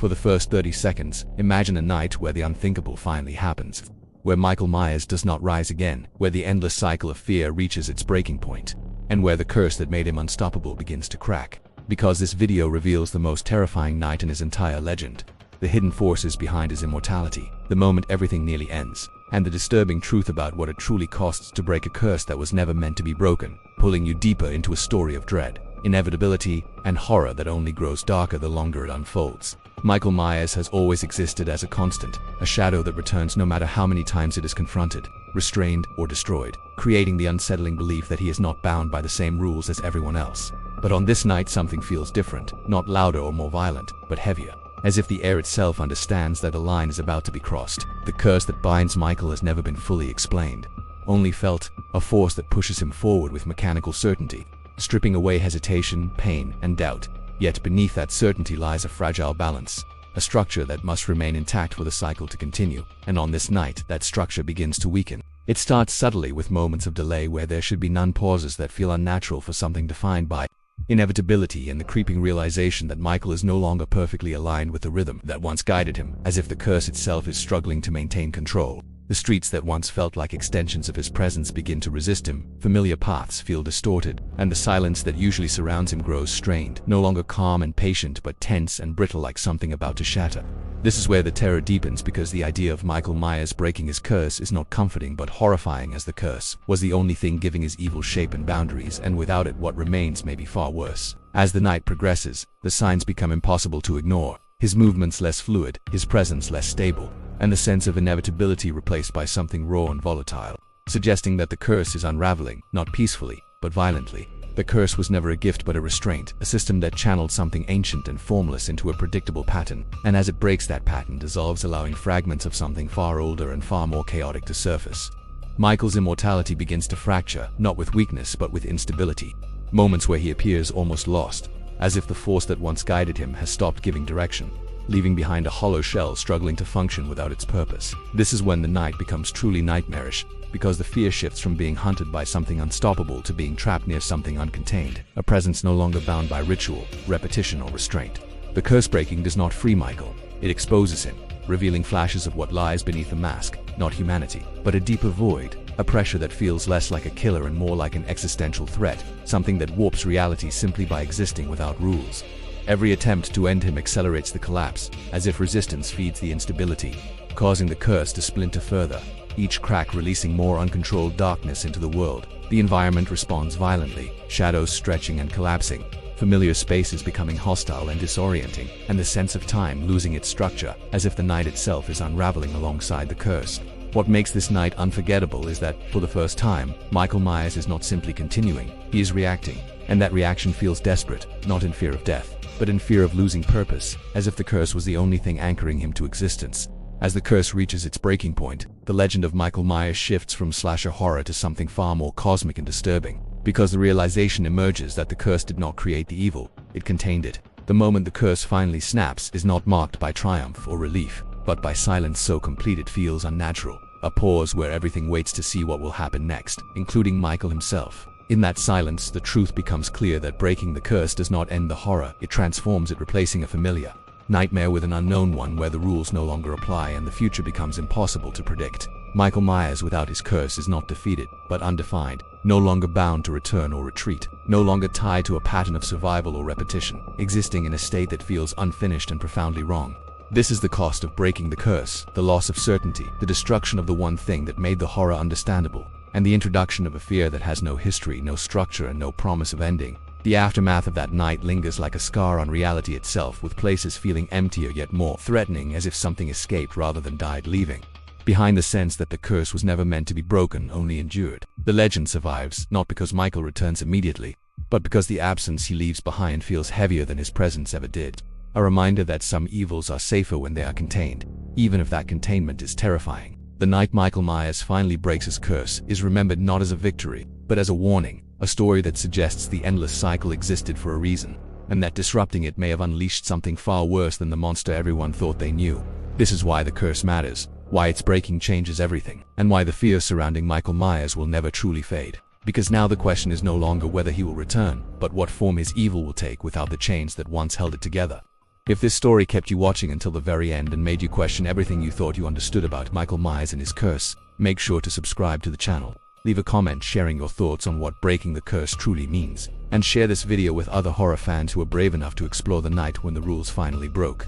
For the first 30 seconds, imagine a night where the unthinkable finally happens. Where Michael Myers does not rise again, where the endless cycle of fear reaches its breaking point, and where the curse that made him unstoppable begins to crack. Because this video reveals the most terrifying night in his entire legend, the hidden forces behind his immortality, the moment everything nearly ends, and the disturbing truth about what it truly costs to break a curse that was never meant to be broken, pulling you deeper into a story of dread, inevitability, and horror that only grows darker the longer it unfolds. Michael Myers has always existed as a constant, a shadow that returns no matter how many times it is confronted, restrained, or destroyed, creating the unsettling belief that he is not bound by the same rules as everyone else. But on this night something feels different, not louder or more violent, but heavier. As if the air itself understands that a line is about to be crossed. The curse that binds Michael has never been fully explained, only felt, a force that pushes him forward with mechanical certainty, stripping away hesitation, pain, and doubt. Yet beneath that certainty lies a fragile balance, a structure that must remain intact for the cycle to continue. And on this night, that structure begins to weaken. It starts subtly with moments of delay where there should be none, pauses that feel unnatural for something defined by inevitability, and the creeping realization that Michael is no longer perfectly aligned with the rhythm that once guided him, as if the curse itself is struggling to maintain control. The streets that once felt like extensions of his presence begin to resist him, familiar paths feel distorted, and the silence that usually surrounds him grows strained, no longer calm and patient but tense and brittle, like something about to shatter. This is where the terror deepens, because the idea of Michael Myers breaking his curse is not comforting but horrifying, as the curse was the only thing giving his evil shape and boundaries, and without it what remains may be far worse. As the night progresses, the signs become impossible to ignore, his movements less fluid, his presence less stable, and the sense of inevitability replaced by something raw and volatile, suggesting that the curse is unraveling, not peacefully, but violently. The curse was never a gift but a restraint, a system that channeled something ancient and formless into a predictable pattern, and as it breaks, that pattern dissolves, allowing fragments of something far older and far more chaotic to surface. Michael's immortality begins to fracture, not with weakness but with instability. Moments where he appears almost lost, as if the force that once guided him has stopped giving direction, leaving behind a hollow shell struggling to function without its purpose. This is when the night becomes truly nightmarish, because the fear shifts from being hunted by something unstoppable to being trapped near something uncontained, a presence no longer bound by ritual, repetition, or restraint. The curse breaking does not free Michael, it exposes him, revealing flashes of what lies beneath the mask, not humanity, but a deeper void, a pressure that feels less like a killer and more like an existential threat, something that warps reality simply by existing without rules. Every attempt to end him accelerates the collapse, as if resistance feeds the instability, causing the curse to splinter further, each crack releasing more uncontrolled darkness into the world. The environment responds violently, shadows stretching and collapsing, familiar spaces becoming hostile and disorienting, and the sense of time losing its structure, as if the night itself is unraveling alongside the curse. What makes this night unforgettable is that, for the first time, Michael Myers is not simply continuing, he is reacting, and that reaction feels desperate, not in fear of death, but in fear of losing purpose, as if the curse was the only thing anchoring him to existence. As the curse reaches its breaking point, the legend of Michael Myers shifts from slasher horror to something far more cosmic and disturbing, because the realization emerges that the curse did not create the evil, it contained it. The moment the curse finally snaps is not marked by triumph or relief, but by silence so complete it feels unnatural, a pause where everything waits to see what will happen next, including Michael himself. In that silence, the truth becomes clear that breaking the curse does not end the horror, it transforms it, replacing a familiar nightmare with an unknown one where the rules no longer apply and the future becomes impossible to predict. Michael Myers without his curse is not defeated, but undefined, no longer bound to return or retreat, no longer tied to a pattern of survival or repetition, existing in a state that feels unfinished and profoundly wrong. This is the cost of breaking the curse, the loss of certainty, the destruction of the one thing that made the horror understandable, and the introduction of a fear that has no history, no structure, and no promise of ending. The aftermath of that night lingers like a scar on reality itself, with places feeling emptier yet more threatening, as if something escaped rather than died, leaving behind the sense that the curse was never meant to be broken, only endured. The legend survives, not because Michael returns immediately, but because the absence he leaves behind feels heavier than his presence ever did. A reminder that some evils are safer when they are contained, even if that containment is terrifying. The night Michael Myers finally breaks his curse is remembered not as a victory, but as a warning, a story that suggests the endless cycle existed for a reason, and that disrupting it may have unleashed something far worse than the monster everyone thought they knew. This is why the curse matters, why its breaking changes everything, and why the fear surrounding Michael Myers will never truly fade. Because now the question is no longer whether he will return, but what form his evil will take without the chains that once held it together. If this story kept you watching until the very end and made you question everything you thought you understood about Michael Myers and his curse, make sure to subscribe to the channel. Leave a comment sharing your thoughts on what breaking the curse truly means, and share this video with other horror fans who are brave enough to explore the night when the rules finally broke.